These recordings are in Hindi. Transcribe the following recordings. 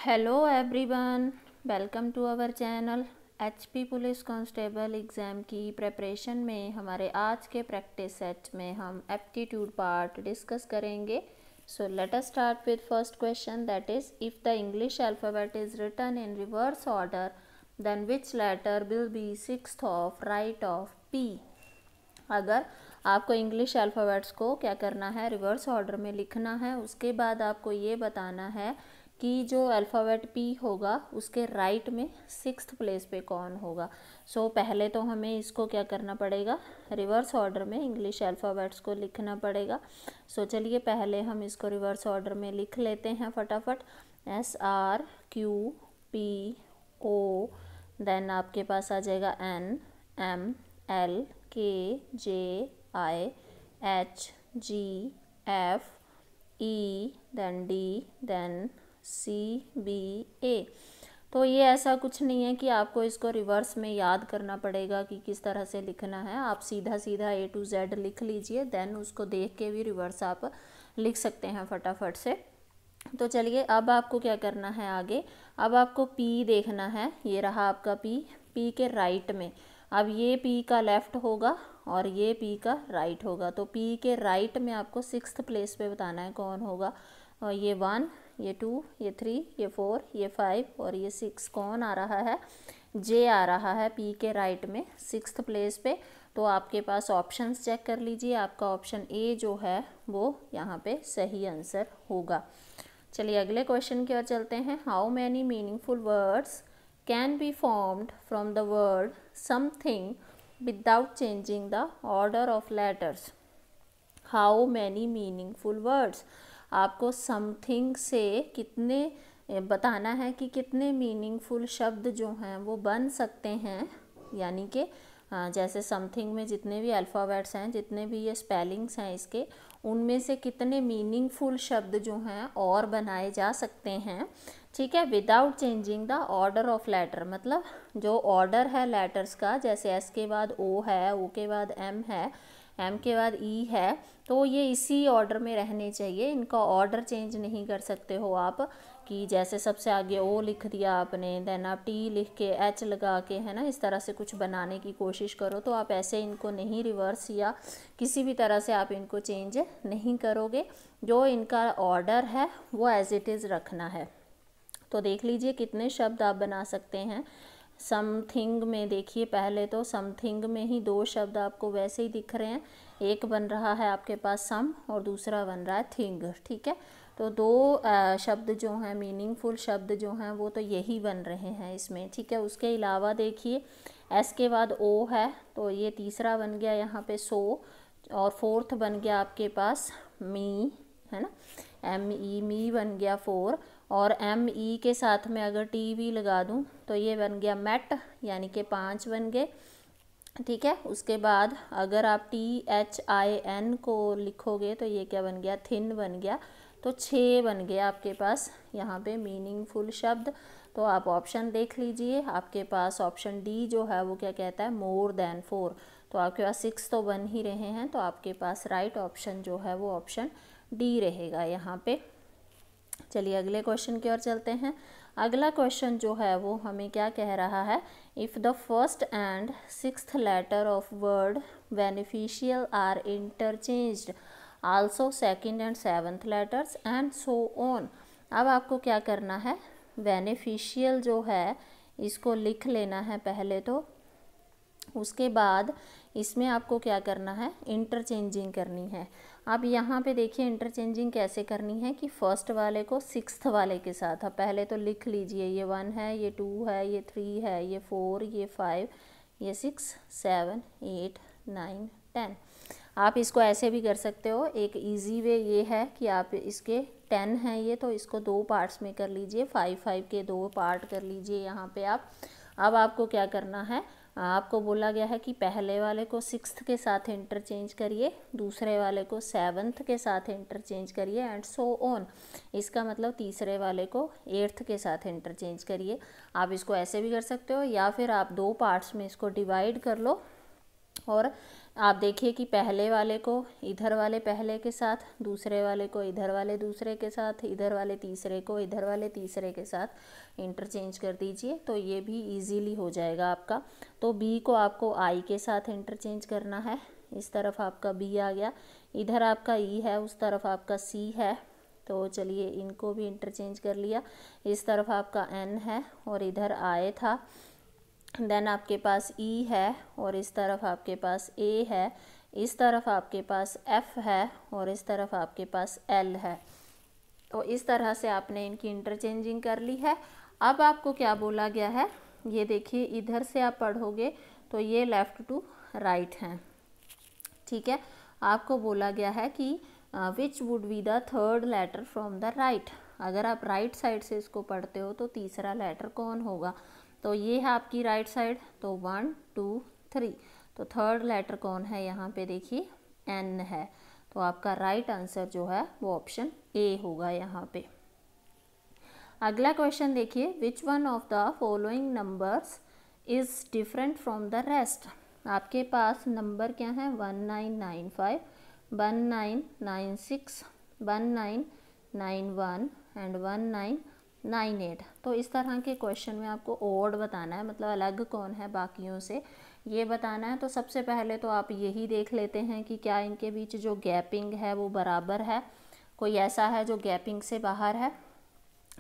Hello everyone, welcome to our channel. HP police constable exam की प्रिपरेशन में हमारे आज के प्रैक्टिस सेट में हम एप्टीट्यूड पार्ट डिस्कस करेंगे। So let us start with first question, that is if the English alphabet is written in reverse order then which letter will be sixth of right of P. अगर आपको इंग्लिश अल्फ़ाबेट्स को क्या करना है, रिवर्स ऑर्डर में लिखना है, उसके बाद आपको ये बताना है कि जो अल्फ़ाबेट पी होगा उसके राइट में सिक्स्थ प्लेस पे कौन होगा। सो पहले तो हमें इसको क्या करना पड़ेगा, रिवर्स ऑर्डर में इंग्लिश अल्फ़ाबेट्स को लिखना पड़ेगा। सो चलिए पहले हम इसको रिवर्स ऑर्डर में लिख लेते हैं फटाफट। SRQPO, देन आपके पास आ जाएगा NMLKJIHGFE, then D, then CBA। तो ये ऐसा कुछ नहीं है कि आपको इसको रिवर्स में याद करना पड़ेगा कि किस तरह से लिखना है। आप सीधा सीधा A to Z लिख लीजिए, देन उसको देख के भी रिवर्स आप लिख सकते हैं फटाफट से। तो चलिए अब आपको क्या करना है आगे, अब आपको P देखना है। ये रहा आपका P के राइट में। अब ये P का लेफ़्ट होगा और ये P का राइट होगा। तो P के राइट में आपको सिक्स्थ प्लेस पे बताना है कौन होगा। और ये 1, ये 2, ये 3, ये 4, ये 5 और ये 6 कौन आ रहा है, J आ रहा है P के राइट में सिक्स्थ प्लेस पे। तो आपके पास ऑप्शंस चेक कर लीजिए, आपका ऑप्शन A जो है वो यहाँ पे सही आंसर होगा। चलिए अगले क्वेश्चन की ओर चलते हैं। How many meaningful words can be formed from the word something without changing the order of letters. How many meaningful words, आपको समथिंग से कितने बताना है कि कितने मीनिंगफुल शब्द जो हैं वो बन सकते हैं। यानी कि जैसे समथिंग में जितने भी अल्फ़ाबेट्स हैं, जितने भी ये स्पेलिंग्स हैं इसके, उनमें से कितने मीनिंगफुल शब्द जो हैं और बनाए जा सकते हैं। ठीक है, without changing the order of letter, मतलब जो ऑर्डर है लेटर्स का, जैसे S के बाद O है, O के बाद M है, M के बाद E है, तो ये इसी ऑर्डर में रहने चाहिए। इनका ऑर्डर चेंज नहीं कर सकते हो आप, कि जैसे सबसे आगे O लिख दिया आपने, देन आप T लिख के H लगा के, है ना, इस तरह से कुछ बनाने की कोशिश करो तो आप ऐसे इनको नहीं रिवर्स या किसी भी तरह से आप इनको चेंज नहीं करोगे। जो इनका ऑर्डर है वो एज इट इज़ रखना है। तो देख लीजिए कितने शब्द आप बना सकते हैं। समथिंग में देखिए, पहले तो समथिंग में ही 2 शब्द आपको वैसे ही दिख रहे हैं। एक बन रहा है आपके पास सम और दूसरा बन रहा है थिंग। ठीक है, तो 2 शब्द जो हैं, मीनिंगफुल शब्द जो हैं, वो तो यही बन रहे हैं इसमें। ठीक है, उसके अलावा देखिए S के बाद O है, तो ये तीसरा बन गया यहाँ पे सो, और फोर्थ बन गया आपके पास मी, है ना, ME, मी बन गया 4, और ME के साथ में अगर T भी लगा दूँ तो ये बन गया मेट, यानी कि 5 बन गए। ठीक है, उसके बाद अगर आप THIN को लिखोगे तो ये क्या बन गया, थिन बन गया। तो 6 बन गए आपके पास यहाँ पे मीनिंगफुल शब्द। तो आप ऑप्शन देख लीजिए, आपके पास ऑप्शन D जो है वो क्या कहता है, मोर देन 4। तो आपके पास 6 तो बन ही रहे हैं, तो आपके पास राइट ऑप्शन जो है वो ऑप्शन D रहेगा यहाँ पे। चलिए अगले क्वेश्चन की ओर चलते हैं। अगला क्वेश्चन जो है वो हमें क्या कह रहा है, if the first and sixth letter of word beneficial are interchanged also second and seventh letters and so on. अब आपको क्या करना है, बेनिफिशियल जो है इसको लिख लेना है पहले तो, उसके बाद इसमें आपको क्या करना है, इंटरचेंजिंग करनी है। अब यहाँ पे देखिए इंटरचेंजिंग कैसे करनी है कि फर्स्ट वाले को सिक्स्थ वाले के साथ आप पहले तो लिख लीजिए। ये 1 है, ये 2 है, ये 3 है, ये 4, ये 5, ये 6, 7, 8, 9, 10। आप इसको ऐसे भी कर सकते हो। एक इजी वे ये है कि आप इसके 10 हैं ये, तो इसको 2 पार्ट्स में कर लीजिए, 5 के 2 पार्ट कर लीजिए यहाँ पे आप। अब आपको क्या करना है, आपको बोला गया है कि पहले वाले को सिक्स्थ के साथ इंटरचेंज करिए, दूसरे वाले को सेवन्थ के साथ इंटरचेंज करिए, एंड सो ऑन। इसका मतलब तीसरे वाले को एट्थ के साथ इंटरचेंज करिए। आप इसको ऐसे भी कर सकते हो, या फिर आप 2 पार्ट्स में इसको डिवाइड कर लो और आप देखिए कि पहले वाले को इधर वाले पहले के साथ, दूसरे वाले को इधर वाले दूसरे के साथ, इधर वाले तीसरे को इधर वाले तीसरे के साथ इंटरचेंज कर दीजिए, तो ये भी इजीली हो जाएगा आपका। तो बी को आपको आई के साथ इंटरचेंज करना है, इस तरफ आपका बी आ गया, इधर आपका ई है, उस तरफ आपका सी है, तो चलिए इनको भी इंटरचेंज कर लिया। इस तरफ आपका एन है और इधर आई था, देन आपके पास ई है और इस तरफ आपके पास ए है, इस तरफ आपके पास एफ है और इस तरफ आपके पास एल है। तो इस तरह से आपने इनकी इंटरचेंजिंग कर ली है। अब आपको क्या बोला गया है, ये देखिए इधर से आप पढ़ोगे तो ये लेफ़्ट टू राइट हैं, ठीक है। आपको बोला गया है कि which would be the third letter from the right. अगर आप राइट साइड से इसको पढ़ते हो तो तीसरा लेटर कौन होगा। तो ये है आपकी राइट साइड, तो 1 2 3, तो थर्ड लेटर कौन है यहाँ पे देखिए एन है। तो आपका राइट आंसर जो है वो ऑप्शन ए होगा यहाँ पे। अगला क्वेश्चन देखिए, which one of the following numbers is different from the rest. आपके पास नंबर क्या है 1995, 1996, 1991 एंड 1998। तो इस तरह के क्वेश्चन में आपको ओड बताना है, मतलब अलग कौन है बाकियों से ये बताना है। तो सबसे पहले तो आप यही देख लेते हैं कि क्या इनके बीच जो गैपिंग है वो बराबर है, कोई ऐसा है जो गैपिंग से बाहर है,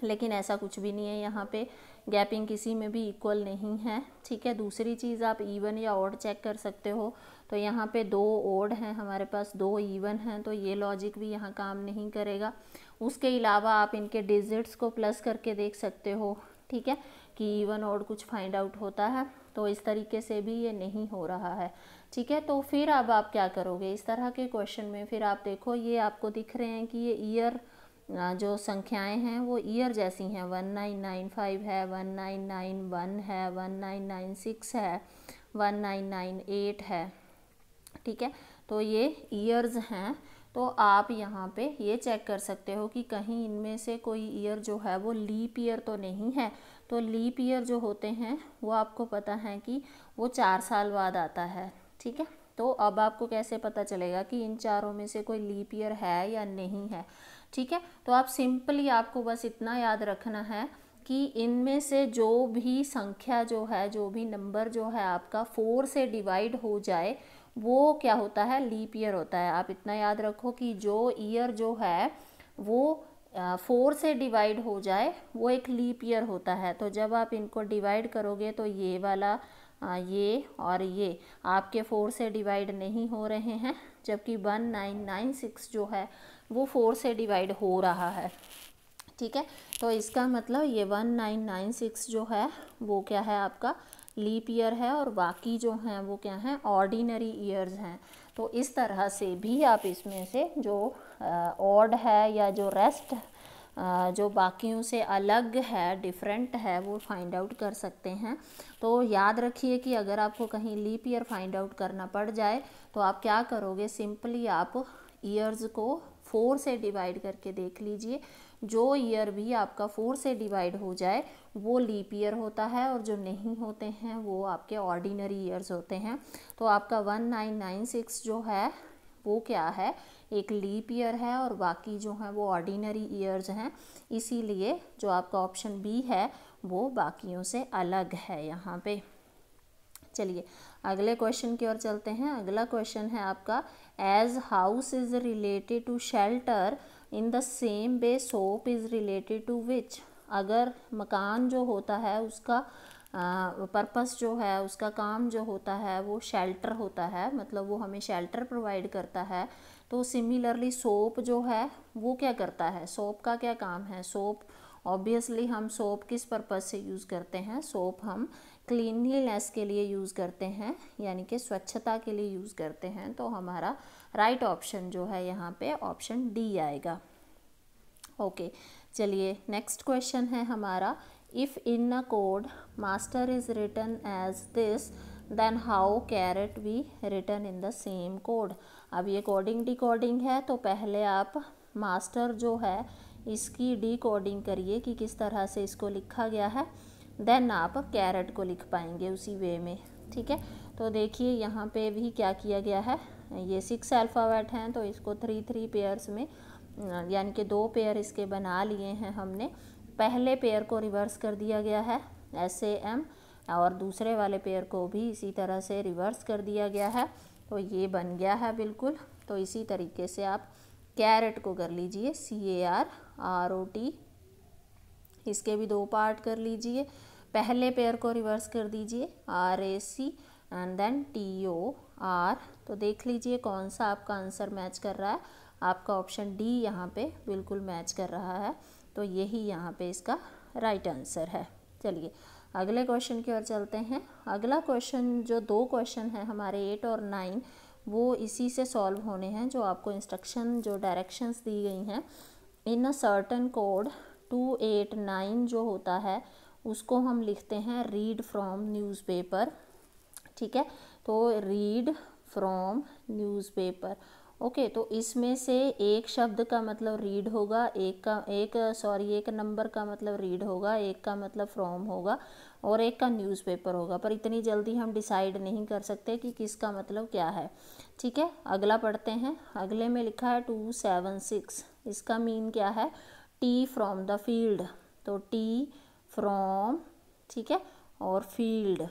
लेकिन ऐसा कुछ भी नहीं है, यहाँ पे गैपिंग किसी में भी इक्वल नहीं है, ठीक है। दूसरी चीज़ आप इवन या ऑड चेक कर सकते हो, तो यहाँ पे 2 ऑड हैं हमारे पास, 2 इवन हैं, तो ये लॉजिक भी यहाँ काम नहीं करेगा। उसके अलावा आप इनके डिजिट्स को प्लस करके देख सकते हो, ठीक है, कि इवन ऑड कुछ फाइंड आउट होता है। तो इस तरीके से भी ये नहीं हो रहा है, ठीक है। तो फिर अब आप क्या करोगे इस तरह के क्वेश्चन में, फिर आप देखो ये आपको दिख रहे हैं कि ये ईयर जो संख्याएं हैं वो ईयर जैसी हैं, 1995 है, 1991 है, 1996 है, 1998 है, ठीक है। तो ये ईयर्स हैं। तो आप यहाँ पे ये चेक कर सकते हो कि कहीं इनमें से कोई ईयर जो है वो लीप ईयर तो नहीं है। तो लीप ईयर जो होते हैं वो आपको पता है कि वो 4 साल बाद आता है, ठीक है। तो अब आपको कैसे पता चलेगा कि इन चारों में से कोई लीप ईयर है या नहीं है, ठीक है। तो आप सिंपली आपको बस इतना याद रखना है कि इनमें से जो भी संख्या जो है, जो भी नंबर जो है आपका 4 से डिवाइड हो जाए वो क्या होता है, लीप ईयर होता है। आप इतना याद रखो कि जो ईयर जो है वो 4 से डिवाइड हो जाए वो एक लीप ईयर होता है। तो जब आप इनको डिवाइड करोगे तो ये वाला ये और ये आपके 4 से डिवाइड नहीं हो रहे हैं, जबकि 1996 जो है वो 4 से डिवाइड हो रहा है, ठीक है। तो इसका मतलब ये 1996 जो है वो क्या है आपका लीप ईयर है, और बाकी जो हैं वो क्या हैं ऑर्डिनरी ईयर्स हैं। तो इस तरह से भी आप इसमें से जो ऑड है या जो रेस्ट जो बाकियों से अलग है, डिफरेंट है, वो फाइंड आउट कर सकते हैं। तो याद रखिए कि अगर आपको कहीं लीप ईयर फाइंड आउट करना पड़ जाए तो आप क्या करोगे, सिंपली आप ईयर्स को 4 से डिवाइड करके देख लीजिए। जो ईयर भी आपका 4 से डिवाइड हो जाए वो लीप ईयर होता है, और जो नहीं होते हैं वो आपके ऑर्डिनरी ईयर्स होते हैं। तो आपका 1996 जो है वो क्या है, एक लीप ईयर है, और बाकी जो हैं वो ऑर्डिनरी ईयर्स हैं। इसीलिए जो आपका ऑप्शन बी है वो बाकियों से अलग है यहाँ पे। चलिए अगले क्वेश्चन की ओर चलते हैं। अगला क्वेश्चन है आपका, as house is related to shelter in the same way soap is related to which. अगर मकान जो होता है उसका पर्पस जो है, उसका काम जो होता है वो शेल्टर होता है, मतलब वो हमें शेल्टर प्रोवाइड करता है। तो सिमिलरली सोप जो है वो क्या करता है, सोप का क्या काम है। सोप ऑब्वियसली हम सोप किस पर्पस से यूज़ करते हैं, सोप हम क्लीनलीनेस के लिए यूज़ करते हैं, यानी कि स्वच्छता के लिए यूज़ करते हैं। तो हमारा राइट ऑप्शन जो है यहाँ पे ऑप्शन डी आएगा। ओके चलिए नेक्स्ट क्वेश्चन है हमारा, if in a code master is written as this then how carrot be written in the same code. अब ये कोडिंग डिकोडिंग है, तो पहले आप मास्टर जो है इसकी डिकोडिंग करिए कि किस तरह से इसको लिखा गया है, देन आप कैरेट को लिख पाएंगे उसी वे में। ठीक है, तो देखिए यहाँ पे भी क्या किया गया है, ये 6 अल्फ़ाबेट हैं तो इसको 3 पेयर्स में यानी कि 2 पेयर इसके बना लिए हैं हमने। पहले पेयर को रिवर्स कर दिया गया है SAM और दूसरे वाले पेयर को भी इसी तरह से रिवर्स कर दिया गया है, तो ये बन गया है बिल्कुल। तो इसी तरीके से आप कैरेट को कर लीजिए CARROT, इसके भी 2 पार्ट कर लीजिए। पहले पेयर को रिवर्स कर दीजिए RAC एंड देन TOR। तो देख लीजिए कौन सा आपका आंसर मैच कर रहा है। आपका ऑप्शन डी यहाँ पे बिल्कुल मैच कर रहा है, तो यही यहाँ पे इसका राइट आंसर है। चलिए अगले क्वेश्चन की ओर चलते हैं। अगला क्वेश्चन जो 2 क्वेश्चन हैं हमारे 8 और 9, वो इसी से सॉल्व होने हैं जो आपको इंस्ट्रक्शन जो डायरेक्शंस दी गई हैं। इन अ सर्टन कोड 289 जो होता है उसको हम लिखते हैं रीड फ्रॉम न्यूज़पेपर। ठीक है, तो रीड फ्रॉम न्यूज़पेपर। ओके, तो इसमें से एक शब्द का मतलब रीड होगा, एक नंबर का मतलब रीड होगा, एक का मतलब फ्रॉम होगा और एक का न्यूज़पेपर होगा, पर इतनी जल्दी हम डिसाइड नहीं कर सकते कि किसका मतलब क्या है। ठीक है, अगला पढ़ते हैं। अगले में लिखा है 276, इसका मीन क्या है, टी फ्रॉम द फील्ड। तो टी फ्रॉम, ठीक है, और फील्ड।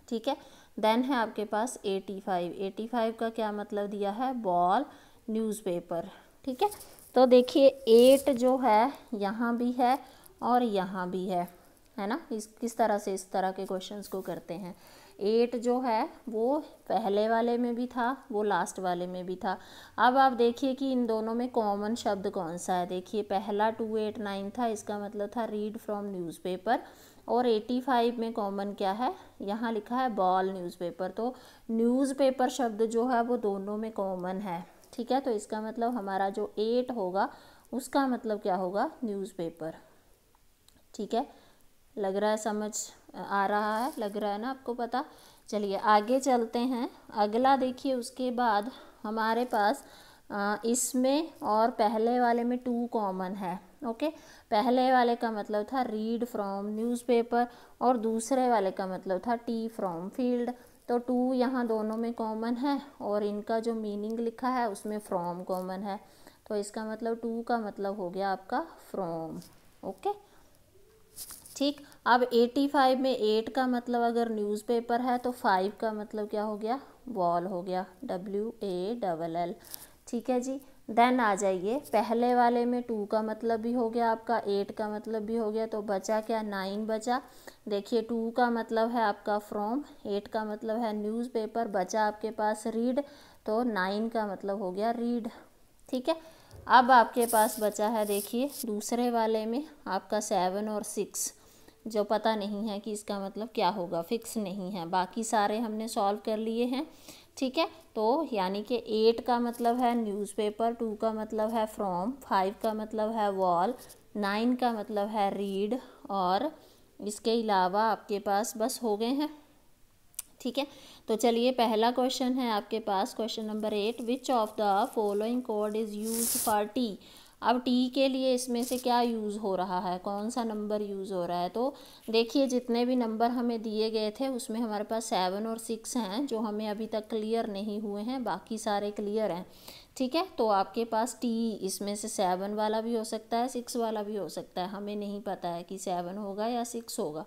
ठीक है, देन है आपके पास 85 का क्या मतलब दिया है, बॉल न्यूज़पेपर। ठीक है, तो देखिए 8 जो है यहाँ भी है और यहाँ भी है ना। किस तरह से इस तरह के क्वेश्चंस को करते हैं। 8 जो है वो पहले वाले में भी था, वो लास्ट वाले में भी था। अब आप देखिए कि इन दोनों में कॉमन शब्द कौन सा है। देखिए पहला 289 था, इसका मतलब था रीड फ्रॉम न्यूज़पेपर, और 85 में कॉमन क्या है, यहाँ लिखा है बॉल न्यूज़पेपर। तो न्यूज़पेपर शब्द जो है वो दोनों में कॉमन है। ठीक है, तो इसका मतलब हमारा जो 8 होगा उसका मतलब क्या होगा, न्यूज़पेपर। ठीक है, लग रहा है समझ आ रहा है, लग रहा है ना आपको पता। चलिए आगे चलते हैं। अगला देखिए उसके बाद हमारे पास इसमें और पहले वाले में 2 कॉमन है। ओके, पहले वाले का मतलब था रीड फ्रॉम न्यूज़पेपर और दूसरे वाले का मतलब था टी फ्रॉम फील्ड। तो 2 यहाँ दोनों में कॉमन है और इनका जो मीनिंग लिखा है उसमें फ्रॉम कॉमन है, तो इसका मतलब 2 का मतलब हो गया आपका फ्रॉम। ओके, ठीक। अब 85 में 8 का मतलब अगर न्यूज़पेपर है तो 5 का मतलब क्या हो गया, वॉल हो गया, WALL। ठीक है जी, देन आ जाइए पहले वाले में 2 का मतलब भी हो गया आपका, 8 का मतलब भी हो गया, तो बचा क्या, 9 बचा। देखिए 2 का मतलब है आपका फ्रॉम, 8 का मतलब है न्यूज़पेपर, बचा आपके पास रीड, तो 9 का मतलब हो गया रीड। ठीक है, अब आपके पास बचा है देखिए दूसरे वाले में आपका 7 और 6, जो पता नहीं है कि इसका मतलब क्या होगा, फिक्स नहीं है। बाकी सारे हमने सॉल्व कर लिए हैं। ठीक है, तो यानी कि 8 का मतलब है न्यूज़पेपर, 2 का मतलब है फ्रॉम, 5 का मतलब है वॉल, 9 का मतलब है रीड, और इसके अलावा आपके पास बस हो गए हैं। ठीक है, तो चलिए पहला क्वेश्चन है आपके पास, question number 8, which of the following code is use for tea. अब टी के लिए इसमें से क्या यूज़ हो रहा है, कौन सा नंबर यूज़ हो रहा है। तो देखिए जितने भी नंबर हमें दिए गए थे उसमें हमारे पास 7 और 6 हैं जो हमें अभी तक क्लियर नहीं हुए हैं, बाकी सारे क्लियर हैं। ठीक है, तो आपके पास टी इसमें से 7 वाला भी हो सकता है, 6 वाला भी हो सकता है, हमें नहीं पता है कि 7 होगा या 6 होगा।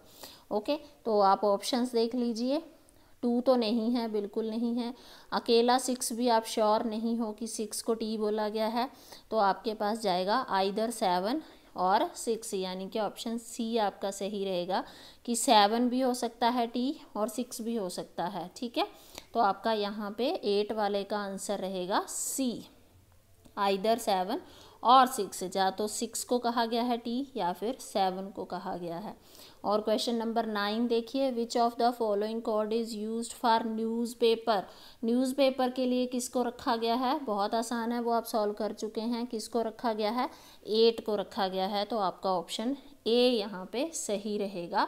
ओके, तो आप ऑप्शंस देख लीजिए, 2 तो नहीं है, बिल्कुल नहीं है। अकेला 6 भी आप श्योर नहीं हो कि 6 को टी बोला गया है, तो आपके पास जाएगा आइदर 7 और 6, यानी कि ऑप्शन सी आपका सही रहेगा कि 7 भी हो सकता है टी और 6 भी हो सकता है। ठीक है, तो आपका यहाँ पे 8 वाले का आंसर रहेगा सी, आइदर 7 और 6, या तो 6 को कहा गया है टी या फिर 7 को कहा गया है। और क्वेश्चन नंबर 9 देखिए, विच of the following code is used for newspaper. Newspaper के लिए किसको रखा गया है, बहुत आसान है, वो आप सॉल्व कर चुके हैं। किसको रखा गया है, 8 को रखा गया है, तो आपका ऑप्शन ए यहाँ पे सही रहेगा।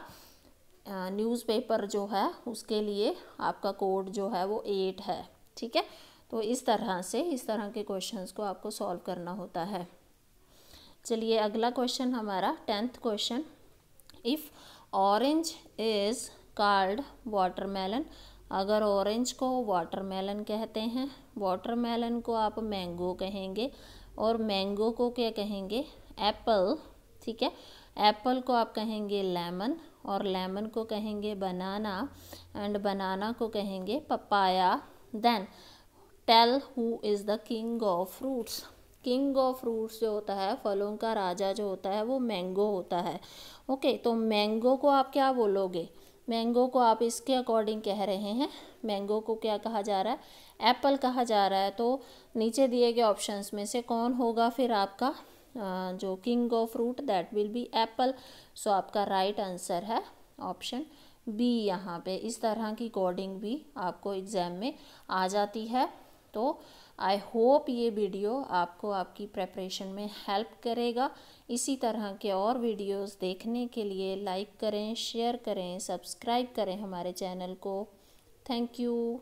न्यूज़पेपर जो है उसके लिए आपका कोड जो है वो 8 है। ठीक है, तो इस तरह के क्वेश्चंस को आपको सॉल्व करना होता है। चलिए अगला क्वेश्चन हमारा 10th question, if orange is called watermelon. अगर ऑरेंज को वाटरमेलन कहते हैं, वाटरमेलन को आप मैंगो कहेंगे, और मैंगो को क्या कहेंगे, एप्पल। ठीक है, एप्पल को आप कहेंगे लेमन, और लेमन को कहेंगे बनाना, एंड बनाना को कहेंगे papaya. Then tell who is the king of fruits. King of fruits जो होता है, फलों का राजा जो होता है, वो मैंगो होता है। ओके, तो मैंगो को आप क्या बोलोगे, मैंगो को आप इसके अकॉर्डिंग कह रहे हैं, मैंगो को क्या कहा जा रहा है, एप्पल कहा जा रहा है। तो नीचे दिए गए ऑप्शंस में से कौन होगा फिर आपका जो king of fruit, that will be apple. So आपका राइट आंसर है ऑप्शन बी। यहाँ पे इस तरह की कोडिंग भी आपको एग्ज़ाम में आ जाती है। तो आई होप ये वीडियो आपको आपकी प्रेपरेशन में हेल्प करेगा। इसी तरह के और वीडियोस देखने के लिए लाइक करें, शेयर करें, सब्सक्राइब करें हमारे चैनल को। Thank you.